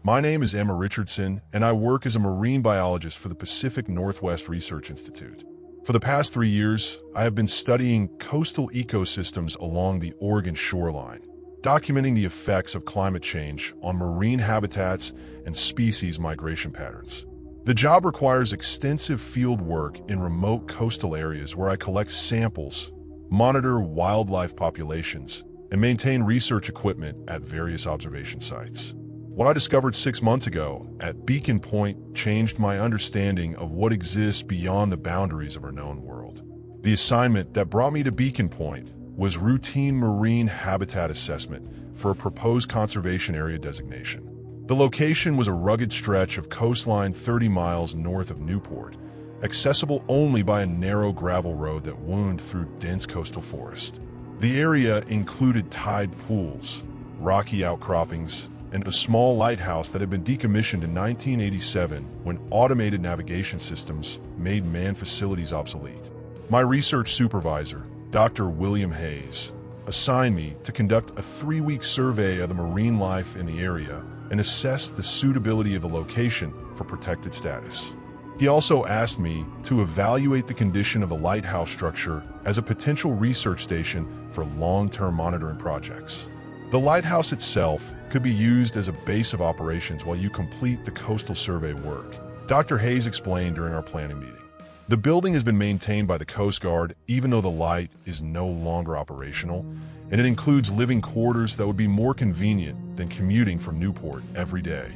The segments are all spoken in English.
My name is Emma Richardson, and I work as a marine biologist for the Pacific Northwest Research Institute. For the past 3 years, I have been studying coastal ecosystems along the Oregon shoreline, documenting the effects of climate change on marine habitats and species migration patterns. The job requires extensive field work in remote coastal areas where I collect samples, monitor wildlife populations, and maintain research equipment at various observation sites. What I discovered 6 months ago at Beacon Point changed my understanding of what exists beyond the boundaries of our known world. The assignment that brought me to Beacon Point was routine marine habitat assessment for a proposed conservation area designation. The location was a rugged stretch of coastline 30 miles north of Newport, accessible only by a narrow gravel road that wound through dense coastal forest. The area included tide pools, rocky outcroppings, and a small lighthouse that had been decommissioned in 1987 when automated navigation systems made manned facilities obsolete. My research supervisor, Dr. William Hayes, assigned me to conduct a 3-week survey of the marine life in the area and assess the suitability of the location for protected status. He also asked me to evaluate the condition of the lighthouse structure as a potential research station for long-term monitoring projects. The lighthouse itself could be used as a base of operations while you complete the coastal survey work, Dr. Hayes explained during our planning meeting. The building has been maintained by the Coast Guard even though the light is no longer operational, and it includes living quarters that would be more convenient than commuting from Newport every day.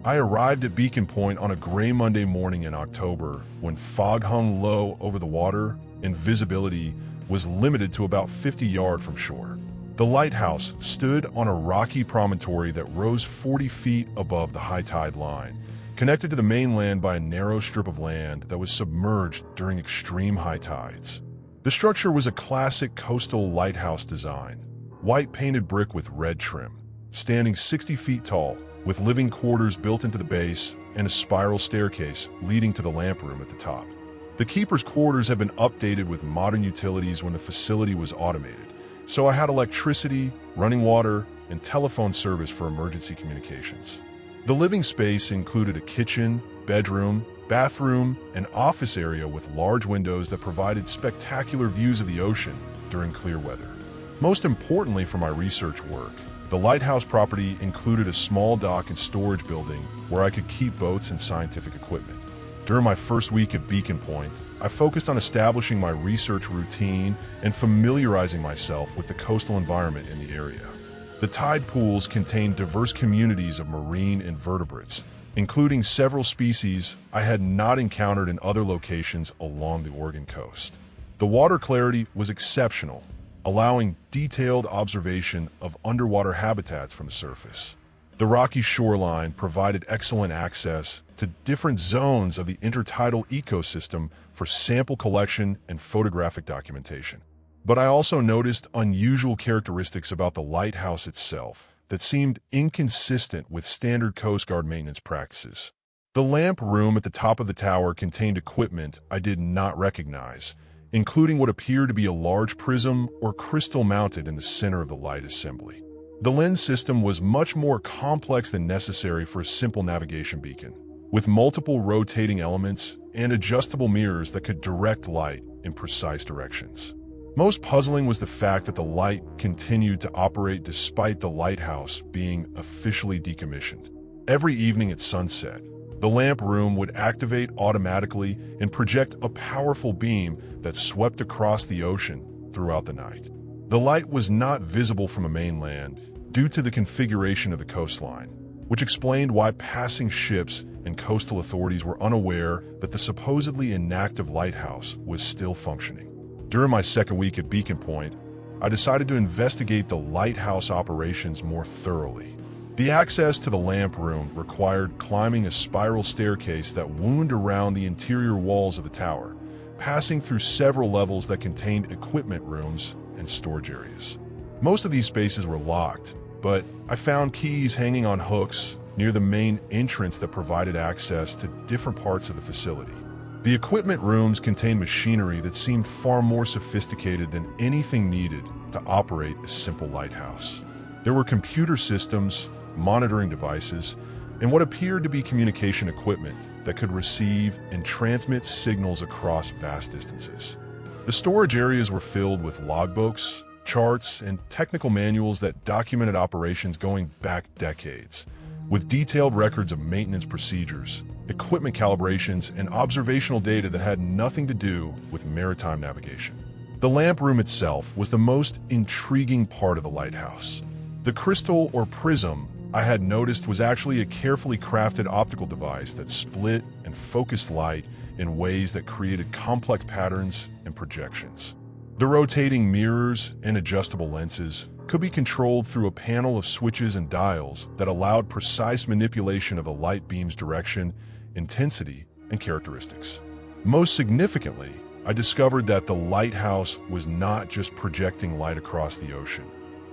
I arrived at Beacon Point on a gray Monday morning in October when fog hung low over the water and visibility was limited to about 50 yards from shore. The lighthouse stood on a rocky promontory that rose 40 feet above the high tide line, connected to the mainland by a narrow strip of land that was submerged during extreme high tides. The structure was a classic coastal lighthouse design, white painted brick with red trim, standing 60 feet tall, with living quarters built into the base and a spiral staircase leading to the lamp room at the top. The keeper's quarters have been updated with modern utilities when the facility was automated, so I had electricity, running water, and telephone service for emergency communications. The living space included a kitchen, bedroom, bathroom, and office area with large windows that provided spectacular views of the ocean during clear weather. Most importantly for my research work, the lighthouse property included a small dock and storage building where I could keep boats and scientific equipment. During my first week at Beacon Point, I focused on establishing my research routine and familiarizing myself with the coastal environment in the area. The tide pools contained diverse communities of marine invertebrates, including several species I had not encountered in other locations along the Oregon coast. The water clarity was exceptional, allowing detailed observation of underwater habitats from the surface. The rocky shoreline provided excellent access to different zones of the intertidal ecosystem for sample collection and photographic documentation. But I also noticed unusual characteristics about the lighthouse itself that seemed inconsistent with standard Coast Guard maintenance practices. The lamp room at the top of the tower contained equipment I did not recognize, including what appeared to be a large prism or crystal mounted in the center of the light assembly. The lens system was much more complex than necessary for a simple navigation beacon, with multiple rotating elements and adjustable mirrors that could direct light in precise directions. Most puzzling was the fact that the light continued to operate despite the lighthouse being officially decommissioned. Every evening at sunset, the lamp room would activate automatically and project a powerful beam that swept across the ocean throughout the night. The light was not visible from a mainland due to the configuration of the coastline, which explained why passing ships and coastal authorities were unaware that the supposedly inactive lighthouse was still functioning. During my second week at Beacon Point, I decided to investigate the lighthouse operations more thoroughly. The access to the lamp room required climbing a spiral staircase that wound around the interior walls of the tower, passing through several levels that contained equipment rooms and storage areas. Most of these spaces were locked, but I found keys hanging on hooks near the main entrance that provided access to different parts of the facility. The equipment rooms contained machinery that seemed far more sophisticated than anything needed to operate a simple lighthouse. There were computer systems, monitoring devices, and what appeared to be communication equipment that could receive and transmit signals across vast distances. The storage areas were filled with logbooks, charts, and technical manuals that documented operations going back decades, with detailed records of maintenance procedures, equipment calibrations, and observational data that had nothing to do with maritime navigation. The lamp room itself was the most intriguing part of the lighthouse. The crystal or prism I had noticed was actually a carefully crafted optical device that split and focused light in ways that created complex patterns and projections. The rotating mirrors and adjustable lenses could be controlled through a panel of switches and dials that allowed precise manipulation of the light beam's direction, intensity, and characteristics. Most significantly, I discovered that the lighthouse was not just projecting light across the ocean.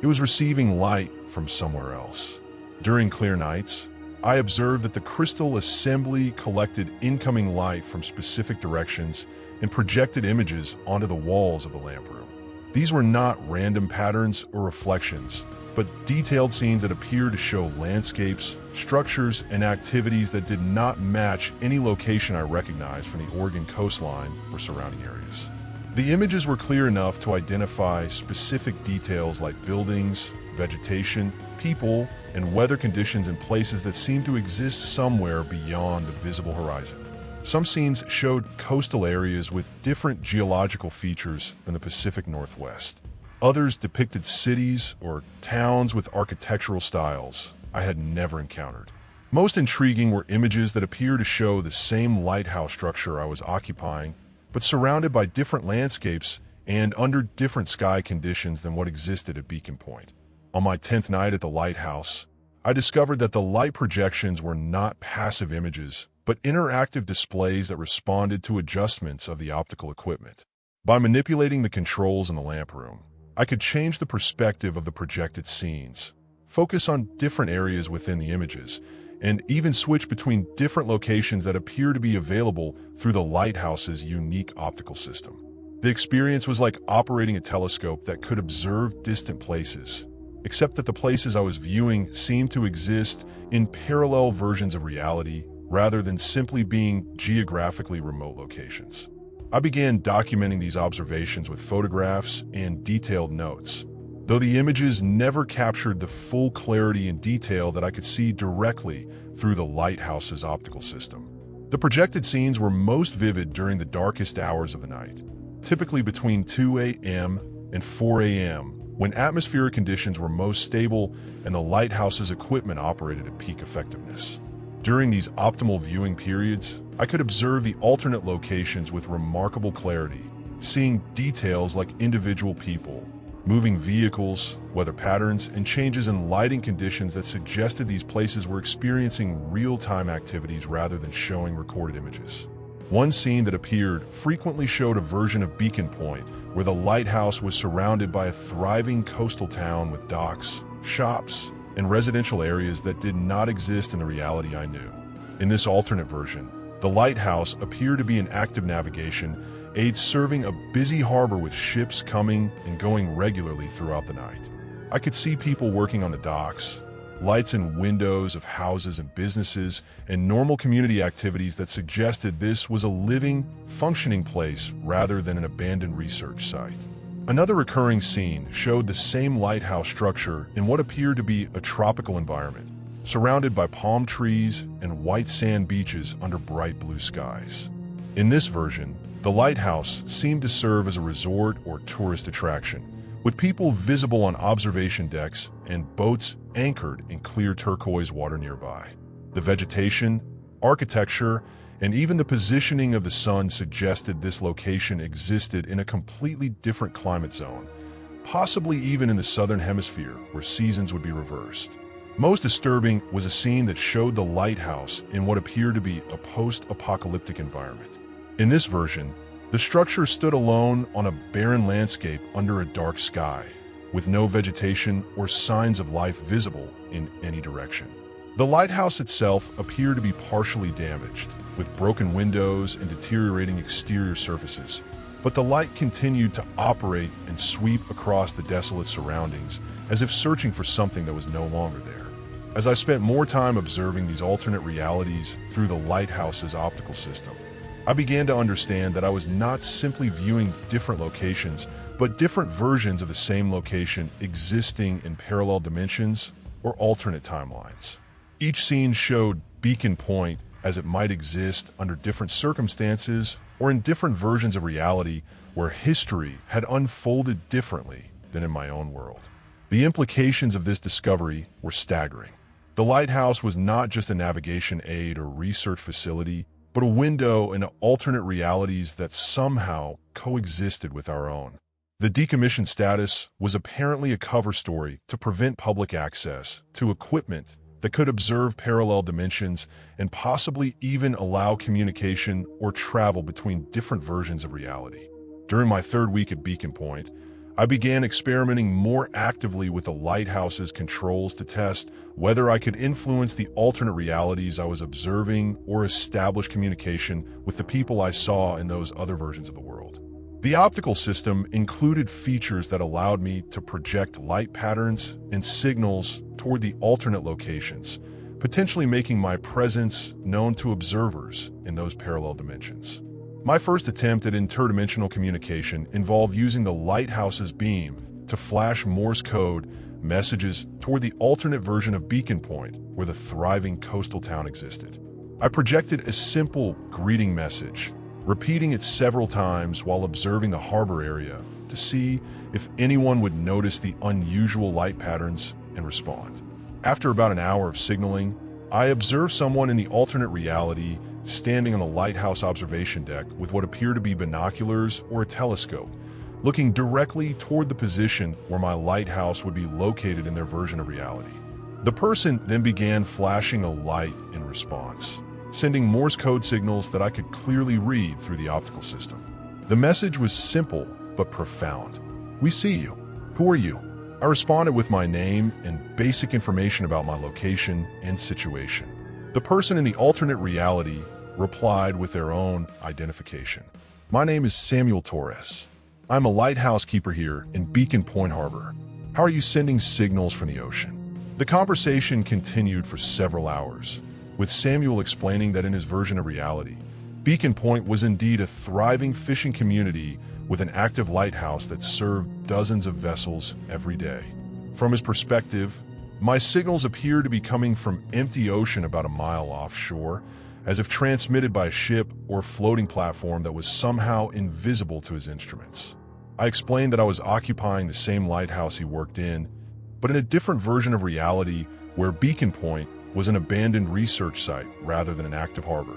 It was receiving light from somewhere else. During clear nights, I observed that the crystal assembly collected incoming light from specific directions and projected images onto the walls of the lamp room. These were not random patterns or reflections, but detailed scenes that appeared to show landscapes, structures, and activities that did not match any location I recognized from the Oregon coastline or surrounding areas. The images were clear enough to identify specific details like buildings, vegetation, people, and weather conditions in places that seemed to exist somewhere beyond the visible horizon. Some scenes showed coastal areas with different geological features than the Pacific Northwest. Others depicted cities or towns with architectural styles I had never encountered. Most intriguing were images that appear to show the same lighthouse structure I was occupying, but surrounded by different landscapes and under different sky conditions than what existed at Beacon Point. On my 10th night at the lighthouse, I discovered that the light projections were not passive images, but interactive displays that responded to adjustments of the optical equipment. By manipulating the controls in the lamp room, I could change the perspective of the projected scenes, focus on different areas within the images, and even switch between different locations that appear to be available through the lighthouse's unique optical system. The experience was like operating a telescope that could observe distant places, except that the places I was viewing seemed to exist in parallel versions of reality rather than simply being geographically remote locations. I began documenting these observations with photographs and detailed notes, though the images never captured the full clarity and detail that I could see directly through the lighthouse's optical system. The projected scenes were most vivid during the darkest hours of the night, typically between 2 a.m. and 4 a.m., when atmospheric conditions were most stable and the lighthouse's equipment operated at peak effectiveness. During these optimal viewing periods, I could observe the alternate locations with remarkable clarity, seeing details like individual people, moving vehicles, weather patterns, and changes in lighting conditions that suggested these places were experiencing real-time activities rather than showing recorded images. One scene that appeared frequently showed a version of Beacon Point, where the lighthouse was surrounded by a thriving coastal town with docks, shops, and residential areas that did not exist in the reality I knew. In this alternate version, the lighthouse appeared to be an active navigation aid serving a busy harbor with ships coming and going regularly throughout the night. I could see people working on the docks, lights in windows of houses and businesses, and normal community activities that suggested this was a living, functioning place rather than an abandoned research site. Another recurring scene showed the same lighthouse structure in what appeared to be a tropical environment, surrounded by palm trees and white sand beaches under bright blue skies. In this version, the lighthouse seemed to serve as a resort or tourist attraction, with people visible on observation decks and boats anchored in clear turquoise water nearby. The vegetation, architecture, and even the positioning of the sun suggested this location existed in a completely different climate zone, possibly even in the southern hemisphere where seasons would be reversed. Most disturbing was a scene that showed the lighthouse in what appeared to be a post-apocalyptic environment. In this version, the structure stood alone on a barren landscape under a dark sky, with no vegetation or signs of life visible in any direction. The lighthouse itself appeared to be partially damaged, with broken windows and deteriorating exterior surfaces, but the light continued to operate and sweep across the desolate surroundings as if searching for something that was no longer there. As I spent more time observing these alternate realities through the Lighthouse's optical system, I began to understand that I was not simply viewing different locations, but different versions of the same location existing in parallel dimensions or alternate timelines. Each scene showed Beacon Point as it might exist under different circumstances or in different versions of reality where history had unfolded differently than in my own world. The implications of this discovery were staggering. The lighthouse was not just a navigation aid or research facility, but a window into alternate realities that somehow coexisted with our own. The decommissioned status was apparently a cover story to prevent public access to equipment that could observe parallel dimensions and possibly even allow communication or travel between different versions of reality. During my third week at Beacon Point, I began experimenting more actively with the Lighthouse's controls to test whether I could influence the alternate realities I was observing or establish communication with the people I saw in those other versions of the world. The optical system included features that allowed me to project light patterns and signals toward the alternate locations, potentially making my presence known to observers in those parallel dimensions. My first attempt at interdimensional communication involved using the Lighthouse's beam to flash Morse code messages toward the alternate version of Beacon Point where the thriving coastal town existed. I projected a simple greeting message, repeating it several times while observing the harbor area to see if anyone would notice the unusual light patterns and respond. After about an hour of signaling, I observed someone in the alternate reality standing on the lighthouse observation deck with what appeared to be binoculars or a telescope, looking directly toward the position where my lighthouse would be located in their version of reality. The person then began flashing a light in response, sending Morse code signals that I could clearly read through the optical system. The message was simple but profound. "We see you. Who are you?" I responded with my name and basic information about my location and situation. The person in the alternate reality replied with their own identification. "My name is Samuel Torres. I'm a lighthouse keeper here in Beacon Point Harbor. How are you sending signals from the ocean?" The conversation continued for several hours, with Samuel explaining that in his version of reality, Beacon Point was indeed a thriving fishing community with an active lighthouse that served dozens of vessels every day. From his perspective, my signals appeared to be coming from empty ocean about a mile offshore, as if transmitted by a ship or floating platform that was somehow invisible to his instruments. I explained that I was occupying the same lighthouse he worked in, but in a different version of reality where Beacon Point was an abandoned research site rather than an active harbor.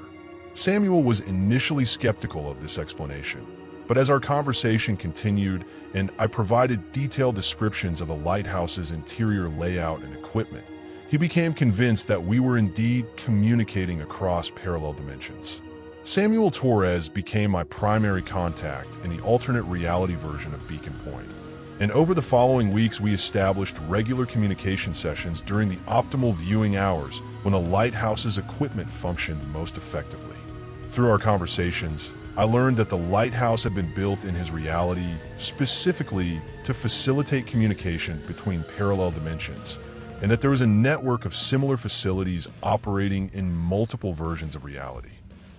Samuel was initially skeptical of this explanation, but as our conversation continued and I provided detailed descriptions of the lighthouse's interior layout and equipment, he became convinced that we were indeed communicating across parallel dimensions. Samuel Torres became my primary contact in the alternate reality version of Beacon Point, and over the following weeks we established regular communication sessions during the optimal viewing hours when the lighthouse's equipment functioned most effectively. Through our conversations, I learned that the lighthouse had been built in his reality specifically to facilitate communication between parallel dimensions, and that there was a network of similar facilities operating in multiple versions of reality.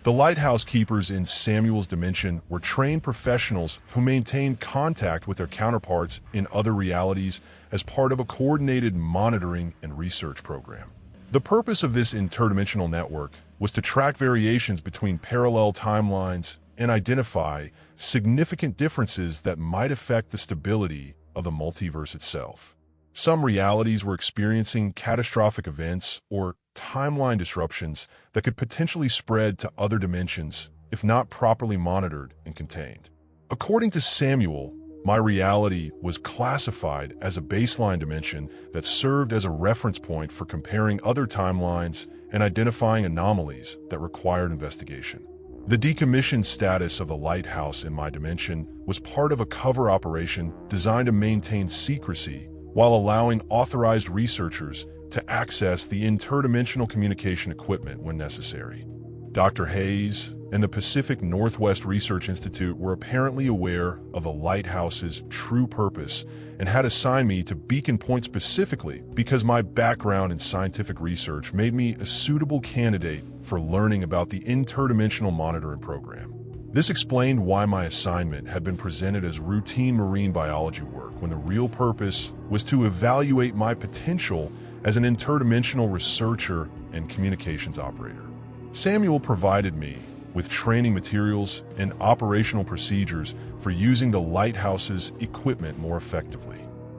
The lighthouse keepers in Samuel's dimension were trained professionals who maintained contact with their counterparts in other realities as part of a coordinated monitoring and research program. The purpose of this interdimensional network was to track variations between parallel timelines and identify significant differences that might affect the stability of the multiverse itself. Some realities were experiencing catastrophic events or timeline disruptions that could potentially spread to other dimensions if not properly monitored and contained. According to Samuel, my reality was classified as a baseline dimension that served as a reference point for comparing other timelines and identifying anomalies that required investigation. The decommissioned status of the lighthouse in my dimension was part of a cover operation designed to maintain secrecy while allowing authorized researchers to access the interdimensional communication equipment when necessary. Dr. Hayes, and the Pacific Northwest Research Institute were apparently aware of the Lighthouse's true purpose and had assigned me to Beacon Point specifically because my background in scientific research made me a suitable candidate for learning about the interdimensional monitoring program. This explained why my assignment had been presented as routine marine biology work when the real purpose was to evaluate my potential as an interdimensional researcher and communications operator. Samuel provided me with training materials and operational procedures for using the Lighthouse's equipment more effectively.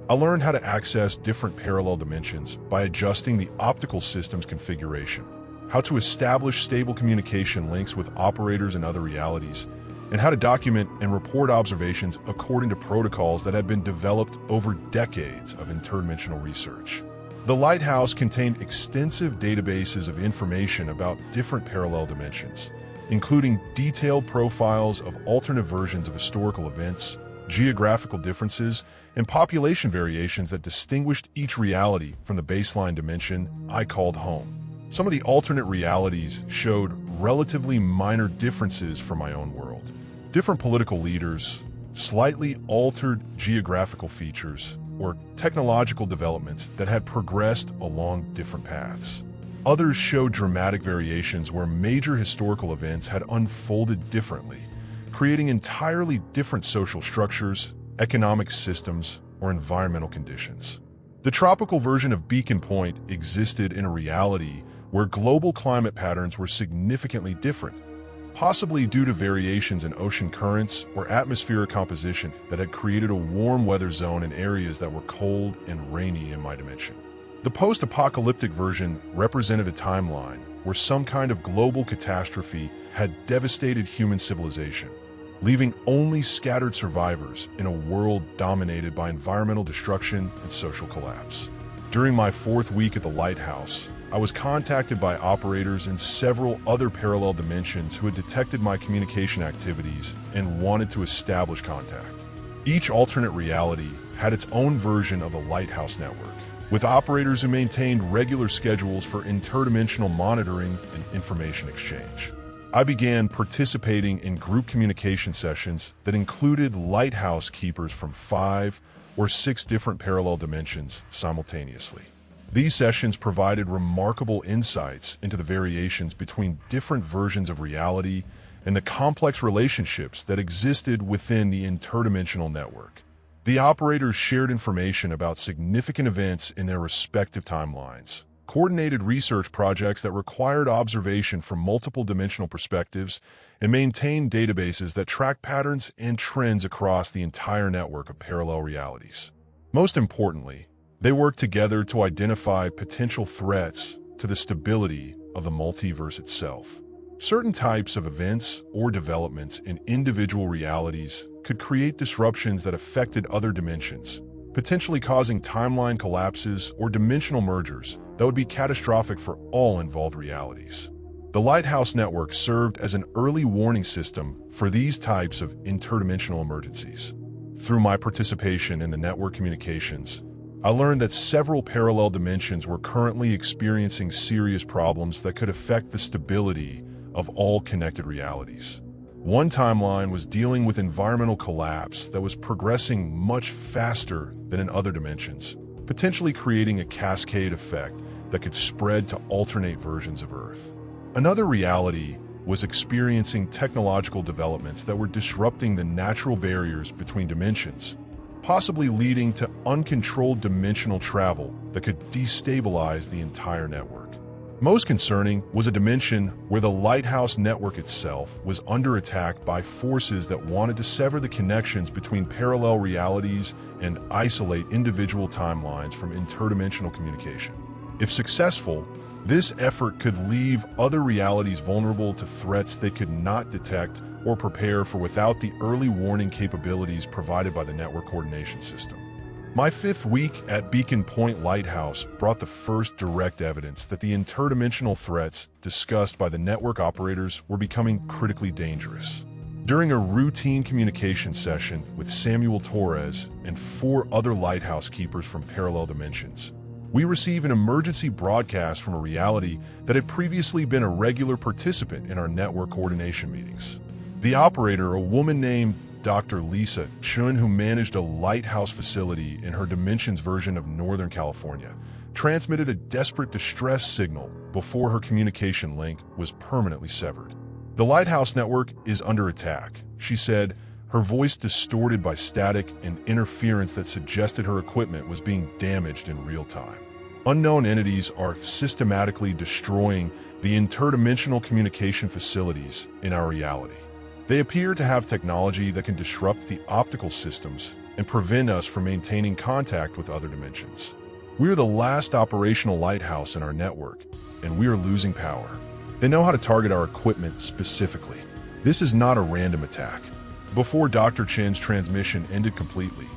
I learned how to access different parallel dimensions by adjusting the optical system's configuration, how to establish stable communication links with operators in other realities, and how to document and report observations according to protocols that had been developed over decades of interdimensional research. The Lighthouse contained extensive databases of information about different parallel dimensions, including detailed profiles of alternate versions of historical events, geographical differences, and population variations that distinguished each reality from the baseline dimension I called home. Some of the alternate realities showed relatively minor differences from my own world. Different political leaders, slightly altered geographical features, or technological developments that had progressed along different paths. Others showed dramatic variations where major historical events had unfolded differently, creating entirely different social structures, economic systems, or environmental conditions. The tropical version of Beacon Point existed in a reality where global climate patterns were significantly different, possibly due to variations in ocean currents or atmospheric composition that had created a warm weather zone in areas that were cold and rainy in my dimension. The post-apocalyptic version represented a timeline where some kind of global catastrophe had devastated human civilization, leaving only scattered survivors in a world dominated by environmental destruction and social collapse. During my 4th week at the Lighthouse, I was contacted by operators in several other parallel dimensions who had detected my communication activities and wanted to establish contact. Each alternate reality had its own version of the Lighthouse network, with operators who maintained regular schedules for interdimensional monitoring and information exchange. I began participating in group communication sessions that included lighthouse keepers from 5 or 6 different parallel dimensions simultaneously. These sessions provided remarkable insights into the variations between different versions of reality and the complex relationships that existed within the interdimensional network. The operators shared information about significant events in their respective timelines, coordinated research projects that required observation from multiple dimensional perspectives, and maintained databases that track patterns and trends across the entire network of parallel realities. Most importantly, they worked together to identify potential threats to the stability of the multiverse itself. Certain types of events or developments in individual realities could create disruptions that affected other dimensions, potentially causing timeline collapses or dimensional mergers that would be catastrophic for all involved realities. The Lighthouse network served as an early warning system for these types of interdimensional emergencies. Through my participation in the network communications, I learned that several parallel dimensions were currently experiencing serious problems that could affect the stability of all connected realities. One timeline was dealing with environmental collapse that was progressing much faster than in other dimensions, potentially creating a cascade effect that could spread to alternate versions of Earth. Another reality was experiencing technological developments that were disrupting the natural barriers between dimensions, possibly leading to uncontrolled dimensional travel that could destabilize the entire network. Most concerning was a dimension where the Lighthouse network itself was under attack by forces that wanted to sever the connections between parallel realities and isolate individual timelines from interdimensional communication. If successful, this effort could leave other realities vulnerable to threats they could not detect or prepare for without the early warning capabilities provided by the network coordination system. My 5th week at Beacon Point Lighthouse brought the first direct evidence that the interdimensional threats discussed by the network operators were becoming critically dangerous. During a routine communication session with Samuel Torres and 4 other lighthouse keepers from parallel dimensions, We receive an emergency broadcast from a reality that had previously been a regular participant in our network coordination meetings. The operator, a woman named Dr. Lisa Chun, who managed a Lighthouse facility in her Dimensions version of Northern California, transmitted a desperate distress signal before her communication link was permanently severed. "The Lighthouse network is under attack," she said, her voice distorted by static and interference that suggested her equipment was being damaged in real time. Unknown entities are systematically destroying the interdimensional communication facilities in our reality. They appear to have technology that can disrupt the optical systems and prevent us from maintaining contact with other dimensions. We are the last operational lighthouse in our network, and we are losing power. They know how to target our equipment specifically. This is not a random attack. Before Dr. Chen's transmission ended completely,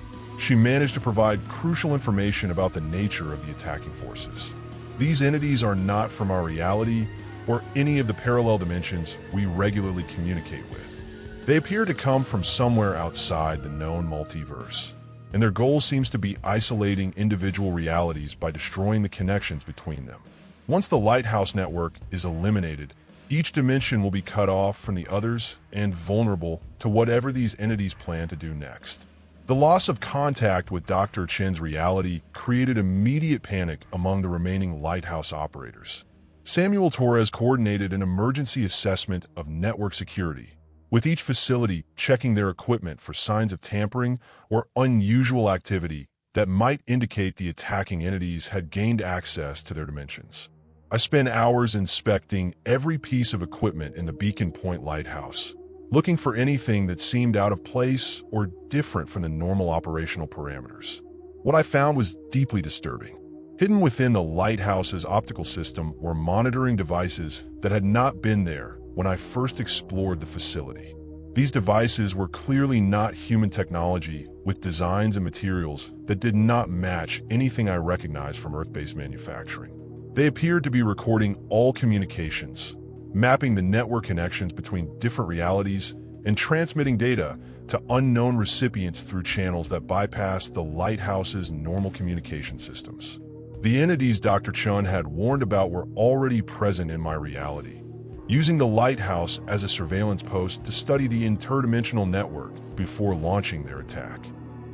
she managed to provide crucial information about the nature of the attacking forces. These entities are not from our reality or any of the parallel dimensions we regularly communicate with. They appear to come from somewhere outside the known multiverse, and their goal seems to be isolating individual realities by destroying the connections between them. Once the Lighthouse network is eliminated, each dimension will be cut off from the others and vulnerable to whatever these entities plan to do next. The loss of contact with Dr. Chen's reality created immediate panic among the remaining Lighthouse operators. Samuel Torres coordinated an emergency assessment of network security, with each facility checking their equipment for signs of tampering or unusual activity that might indicate the attacking entities had gained access to their dimensions. I spent hours inspecting every piece of equipment in the Beacon Point Lighthouse, looking for anything that seemed out of place or different from the normal operational parameters. What I found was deeply disturbing. Hidden within the Lighthouse's optical system were monitoring devices that had not been there when I first explored the facility. These devices were clearly not human technology, with designs and materials that did not match anything I recognized from Earth-based manufacturing. They appeared to be recording all communications, mapping the network connections between different realities, and transmitting data to unknown recipients through channels that bypass the Lighthouse's normal communication systems. The entities Dr. Chun had warned about were already present in my reality, using the Lighthouse as a surveillance post to study the interdimensional network before launching their attack.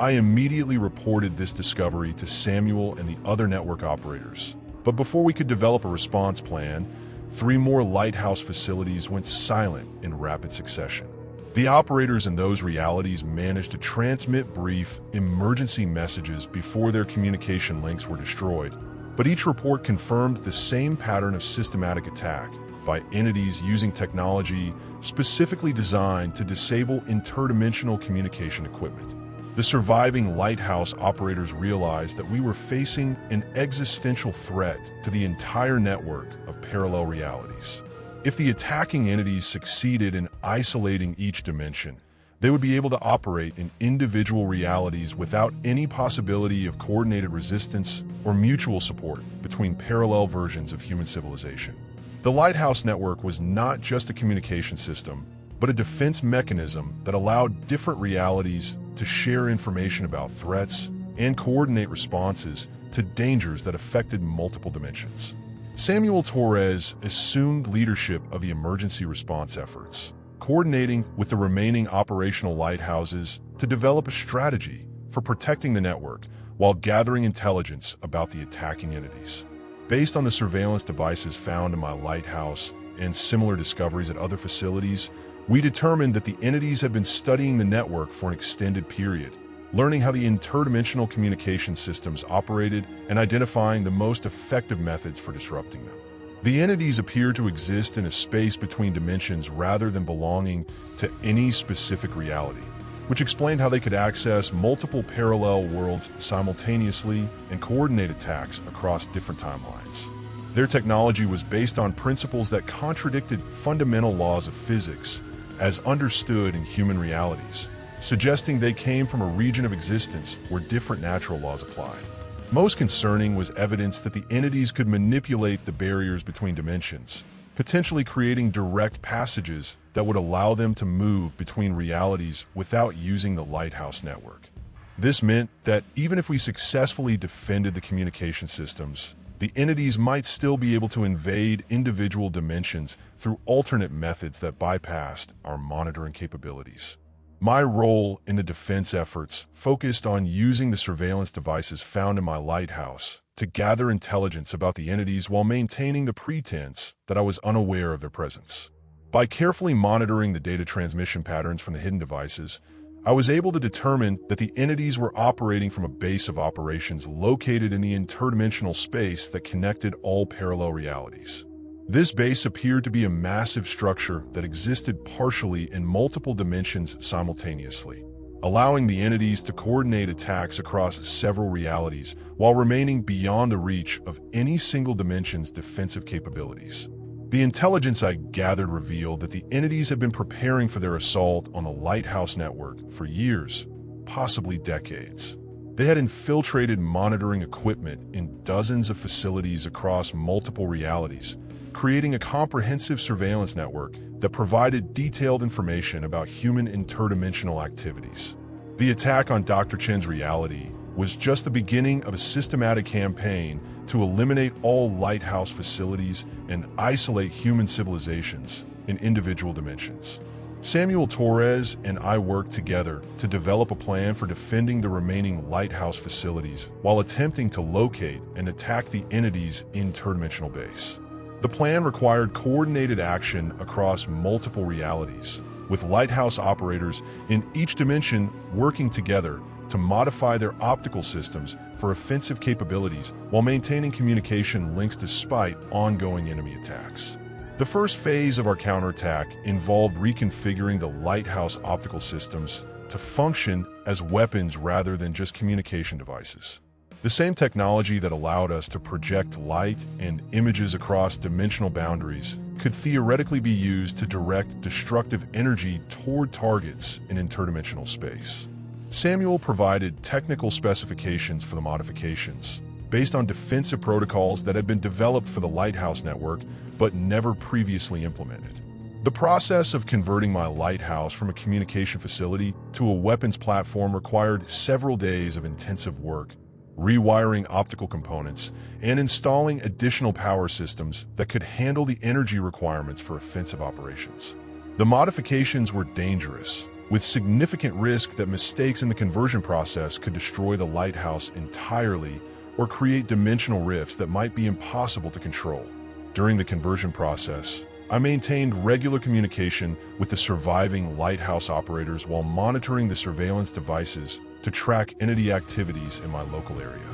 I immediately reported this discovery to Samuel and the other network operators. But before we could develop a response plan, 3 more Lighthouse facilities went silent in rapid succession. The operators in those realities managed to transmit brief, emergency messages before their communication links were destroyed, but each report confirmed the same pattern of systematic attack by entities using technology specifically designed to disable interdimensional communication equipment. The surviving Lighthouse operators realized that we were facing an existential threat to the entire network of parallel realities. If the attacking entities succeeded in isolating each dimension, they would be able to operate in individual realities without any possibility of coordinated resistance or mutual support between parallel versions of human civilization. The Lighthouse network was not just a communication system, but a defense mechanism that allowed different realities to share information about threats and coordinate responses to dangers that affected multiple dimensions. Samuel Torres assumed leadership of the emergency response efforts, coordinating with the remaining operational lighthouses to develop a strategy for protecting the network while gathering intelligence about the attacking entities. Based on the surveillance devices found in my lighthouse and similar discoveries at other facilities, we determined that the entities had been studying the network for an extended period, learning how the interdimensional communication systems operated and identifying the most effective methods for disrupting them. The entities appear to exist in a space between dimensions rather than belonging to any specific reality, which explained how they could access multiple parallel worlds simultaneously and coordinate attacks across different timelines. Their technology was based on principles that contradicted fundamental laws of physics as understood in human realities, suggesting they came from a region of existence where different natural laws applied. Most concerning was evidence that the entities could manipulate the barriers between dimensions, potentially creating direct passages that would allow them to move between realities without using the Lighthouse network. This meant that even if we successfully defended the communication systems, the entities might still be able to invade individual dimensions through alternate methods that bypassed our monitoring capabilities. My role in the defense efforts focused on using the surveillance devices found in my lighthouse to gather intelligence about the entities while maintaining the pretense that I was unaware of their presence. By carefully monitoring the data transmission patterns from the hidden devices, I was able to determine that the entities were operating from a base of operations located in the interdimensional space that connected all parallel realities. This base appeared to be a massive structure that existed partially in multiple dimensions simultaneously, allowing the entities to coordinate attacks across several realities while remaining beyond the reach of any single dimension's defensive capabilities. The intelligence I gathered revealed that the entities had been preparing for their assault on the Lighthouse network for years, possibly decades. They had infiltrated monitoring equipment in dozens of facilities across multiple realities, creating a comprehensive surveillance network that provided detailed information about human interdimensional activities. The attack on Dr. Chen's reality was just the beginning of a systematic campaign to eliminate all Lighthouse facilities and isolate human civilizations in individual dimensions. Samuel Torres and I worked together to develop a plan for defending the remaining Lighthouse facilities while attempting to locate and attack the entity's interdimensional base. The plan required coordinated action across multiple realities, with Lighthouse operators in each dimension working together to modify their optical systems for offensive capabilities while maintaining communication links despite ongoing enemy attacks. The first phase of our counterattack involved reconfiguring the Lighthouse optical systems to function as weapons rather than just communication devices. The same technology that allowed us to project light and images across dimensional boundaries could theoretically be used to direct destructive energy toward targets in interdimensional space. Samuel provided technical specifications for the modifications, based on defensive protocols that had been developed for the Lighthouse network but never previously implemented. The process of converting my lighthouse from a communication facility to a weapons platform required several days of intensive work, rewiring optical components, and installing additional power systems that could handle the energy requirements for offensive operations. The modifications were dangerous, with significant risk that mistakes in the conversion process could destroy the lighthouse entirely or create dimensional rifts that might be impossible to control. During the conversion process, I maintained regular communication with the surviving lighthouse operators while monitoring the surveillance devices to track entity activities in my local area.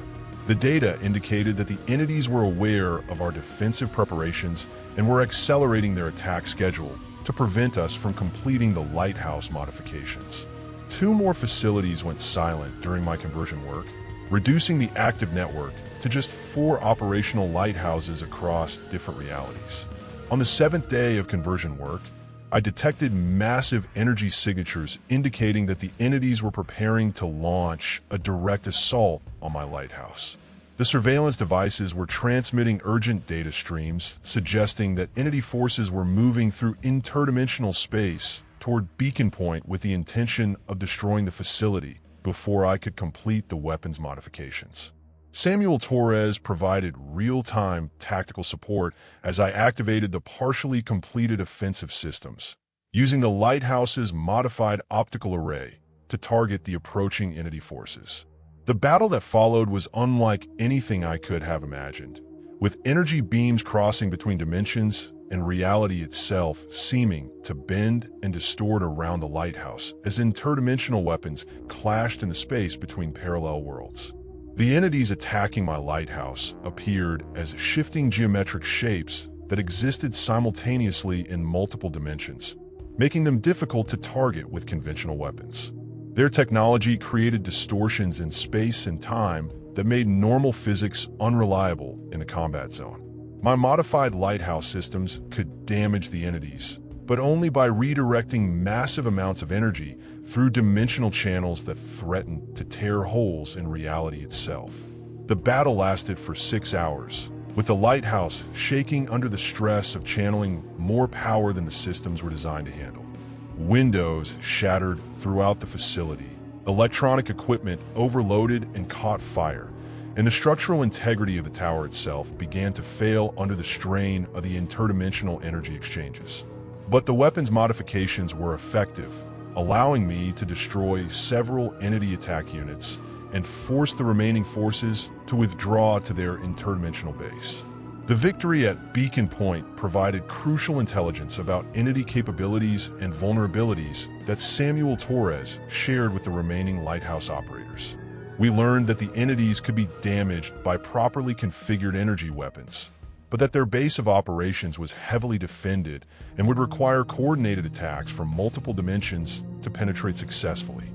The data indicated that the entities were aware of our defensive preparations and were accelerating their attack schedule to prevent us from completing the lighthouse modifications. 2 more facilities went silent during my conversion work, reducing the active network to just 4 operational lighthouses across different realities. On the 7th day of conversion work, I detected massive energy signatures indicating that the entities were preparing to launch a direct assault on my lighthouse. The surveillance devices were transmitting urgent data streams, suggesting that entity forces were moving through interdimensional space toward Beacon Point with the intention of destroying the facility before I could complete the weapons modifications. Samuel Torres provided real-time tactical support as I activated the partially completed offensive systems, using the lighthouse's modified optical array to target the approaching entity forces. The battle that followed was unlike anything I could have imagined, with energy beams crossing between dimensions and reality itself seeming to bend and distort around the lighthouse as interdimensional weapons clashed in the space between parallel worlds. The entities attacking my lighthouse appeared as shifting geometric shapes that existed simultaneously in multiple dimensions, making them difficult to target with conventional weapons. Their technology created distortions in space and time that made normal physics unreliable in the combat zone. My modified lighthouse systems could damage the entities, but only by redirecting massive amounts of energy through dimensional channels that threatened to tear holes in reality itself. The battle lasted for 6 hours, with the lighthouse shaking under the stress of channeling more power than the systems were designed to handle. Windows shattered throughout the facility, Electronic equipment overloaded and caught fire, and the structural integrity of the tower itself began to fail under the strain of the interdimensional energy exchanges. But the weapon's modifications were effective, allowing me to destroy several entity attack units and force the remaining forces to withdraw to their interdimensional base. The victory at Beacon Point provided crucial intelligence about entity capabilities and vulnerabilities that Samuel Torres shared with the remaining Lighthouse operators. We learned that the entities could be damaged by properly configured energy weapons, but that their base of operations was heavily defended and would require coordinated attacks from multiple dimensions to penetrate successfully.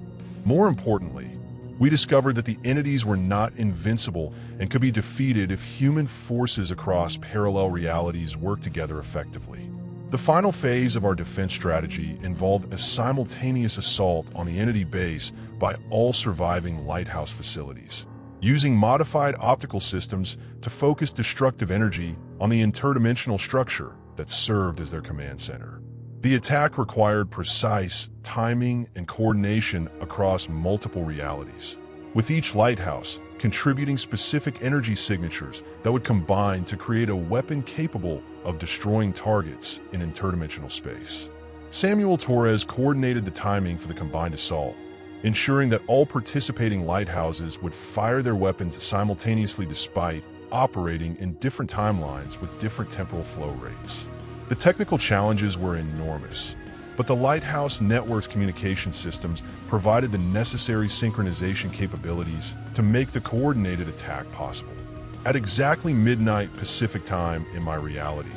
More importantly, we discovered that the entities were not invincible and could be defeated if human forces across parallel realities worked together effectively. The final phase of our defense strategy involved a simultaneous assault on the entity base by all surviving Lighthouse facilities, using modified optical systems to focus destructive energy on the interdimensional structure that served as their command center. The attack required precise timing and coordination across multiple realities, with each lighthouse contributing specific energy signatures that would combine to create a weapon capable of destroying targets in interdimensional space. Samuel Torres coordinated the timing for the combined assault, ensuring that all participating lighthouses would fire their weapons simultaneously despite operating in different timelines with different temporal flow rates. The technical challenges were enormous, but the Lighthouse Network's communication systems provided the necessary synchronization capabilities to make the coordinated attack possible. At exactly midnight Pacific time in my reality,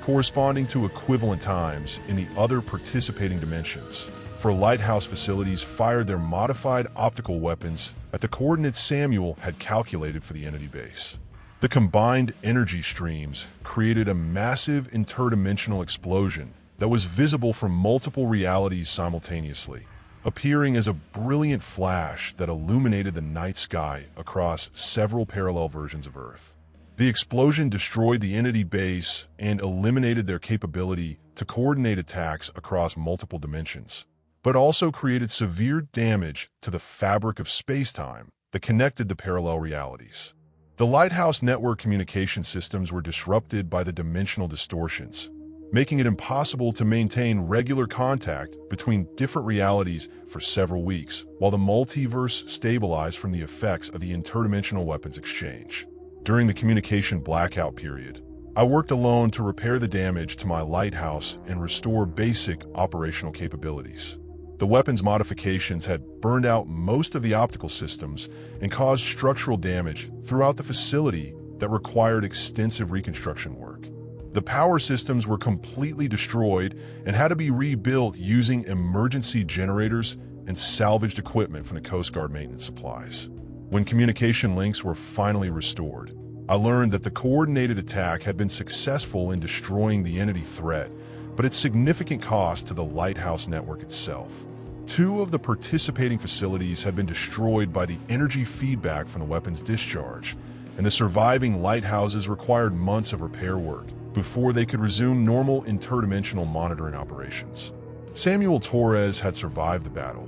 corresponding to equivalent times in the other participating dimensions, for Lighthouse facilities fired their modified optical weapons at the coordinates Samuel had calculated for the entity base. The combined energy streams created a massive interdimensional explosion that was visible from multiple realities simultaneously, appearing as a brilliant flash that illuminated the night sky across several parallel versions of Earth. The explosion destroyed the entity base and eliminated their capability to coordinate attacks across multiple dimensions, but also created severe damage to the fabric of space-time that connected the parallel realities. The Lighthouse Network communication systems were disrupted by the dimensional distortions, making it impossible to maintain regular contact between different realities for several weeks, while the multiverse stabilized from the effects of the interdimensional weapons exchange. During the communication blackout period, I worked alone to repair the damage to my lighthouse and restore basic operational capabilities. The weapons modifications had burned out most of the optical systems and caused structural damage throughout the facility that required extensive reconstruction work. The power systems were completely destroyed and had to be rebuilt using emergency generators and salvaged equipment from the Coast Guard maintenance supplies. When communication links were finally restored, I learned that the coordinated attack had been successful in destroying the entity threat, but at significant cost to the Lighthouse Network itself. 2 of the participating facilities had been destroyed by the energy feedback from the weapon's discharge, and the surviving lighthouses required months of repair work before they could resume normal interdimensional monitoring operations. Samuel Torres had survived the battle,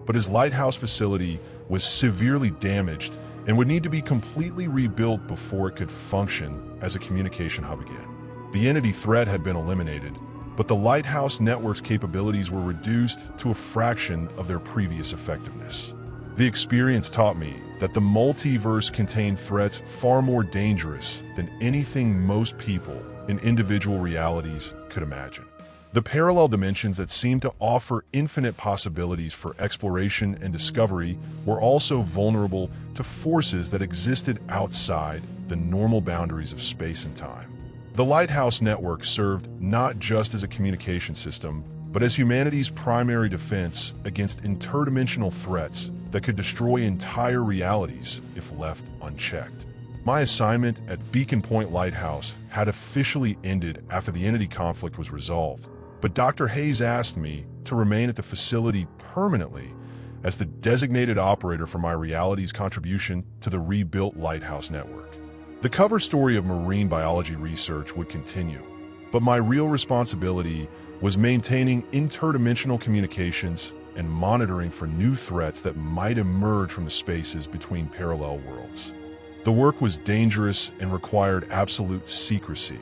but his lighthouse facility was severely damaged and would need to be completely rebuilt before it could function as a communication hub again. The entity threat had been eliminated, but the Lighthouse Network's capabilities were reduced to a fraction of their previous effectiveness. The experience taught me that the multiverse contained threats far more dangerous than anything most people in individual realities could imagine. The parallel dimensions that seemed to offer infinite possibilities for exploration and discovery were also vulnerable to forces that existed outside the normal boundaries of space and time. The Lighthouse Network served not just as a communication system, but as humanity's primary defense against interdimensional threats that could destroy entire realities if left unchecked. My assignment at Beacon Point Lighthouse had officially ended after the entity conflict was resolved, but Dr. Hayes asked me to remain at the facility permanently as the designated operator for my reality's contribution to the rebuilt Lighthouse Network. The cover story of marine biology research would continue, but my real responsibility was maintaining interdimensional communications and monitoring for new threats that might emerge from the spaces between parallel worlds. The work was dangerous and required absolute secrecy,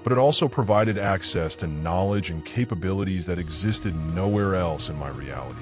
but it also provided access to knowledge and capabilities that existed nowhere else in my reality.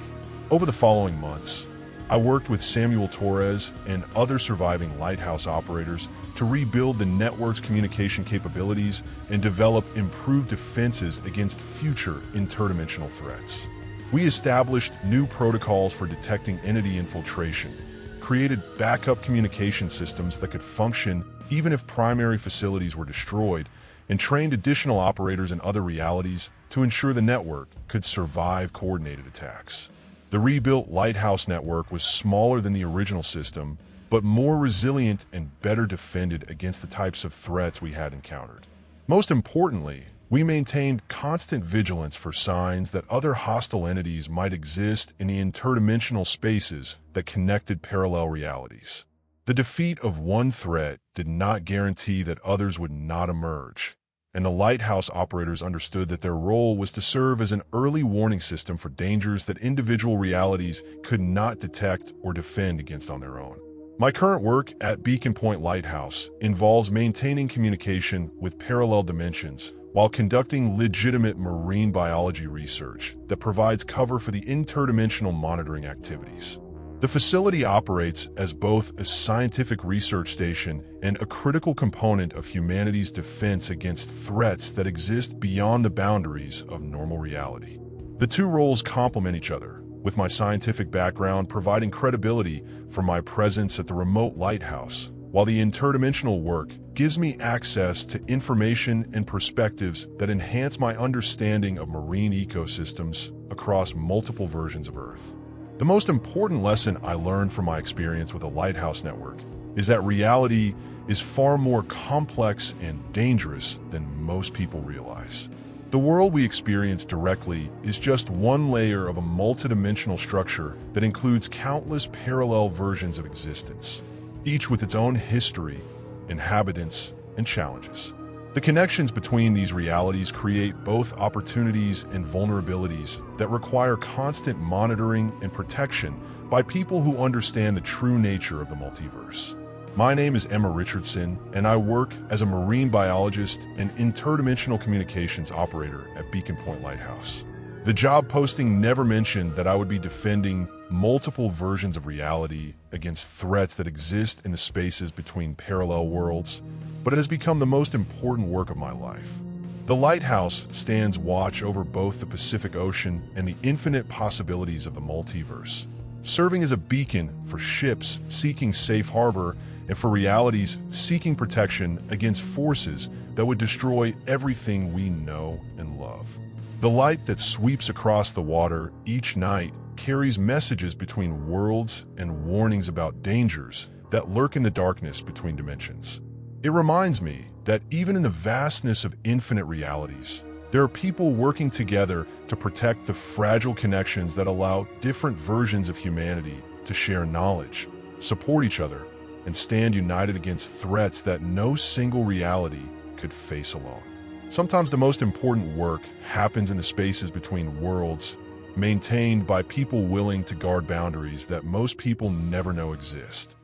Over the following months, I worked with Samuel Torres and other surviving Lighthouse operators to rebuild the network's communication capabilities and develop improved defenses against future interdimensional threats. We established new protocols for detecting entity infiltration, created backup communication systems that could function even if primary facilities were destroyed, and trained additional operators in other realities to ensure the network could survive coordinated attacks. The rebuilt Lighthouse network was smaller than the original system, but more resilient and better defended against the types of threats we had encountered. Most importantly, we maintained constant vigilance for signs that other hostile entities might exist in the interdimensional spaces that connected parallel realities. The defeat of one threat did not guarantee that others would not emerge, and the Lighthouse operators understood that their role was to serve as an early warning system for dangers that individual realities could not detect or defend against on their own. My current work at Beacon Point Lighthouse involves maintaining communication with parallel dimensions while conducting legitimate marine biology research that provides cover for the interdimensional monitoring activities. The facility operates as both a scientific research station and a critical component of humanity's defense against threats that exist beyond the boundaries of normal reality. The two roles complement each other, with my scientific background providing credibility for my presence at the remote lighthouse, while the interdimensional work gives me access to information and perspectives that enhance my understanding of marine ecosystems across multiple versions of Earth. The most important lesson I learned from my experience with the Lighthouse network is that reality is far more complex and dangerous than most people realize. The world we experience directly is just one layer of a multidimensional structure that includes countless parallel versions of existence, each with its own history, inhabitants, and challenges. The connections between these realities create both opportunities and vulnerabilities that require constant monitoring and protection by people who understand the true nature of the multiverse. My name is Emma Richardson, and I work as a marine biologist and interdimensional communications operator at Beacon Point Lighthouse. The job posting never mentioned that I would be defending multiple versions of reality against threats that exist in the spaces between parallel worlds, but it has become the most important work of my life. The Lighthouse stands watch over both the Pacific Ocean and the infinite possibilities of the multiverse, serving as a beacon for ships seeking safe harbor and for realities seeking protection against forces that would destroy everything we know and love. The light that sweeps across the water each night carries messages between worlds and warnings about dangers that lurk in the darkness between dimensions. It reminds me that even in the vastness of infinite realities, there are people working together to protect the fragile connections that allow different versions of humanity to share knowledge, support each other, and stand united against threats that no single reality could face alone. Sometimes the most important work happens in the spaces between worlds, maintained by people willing to guard boundaries that most people never know exist.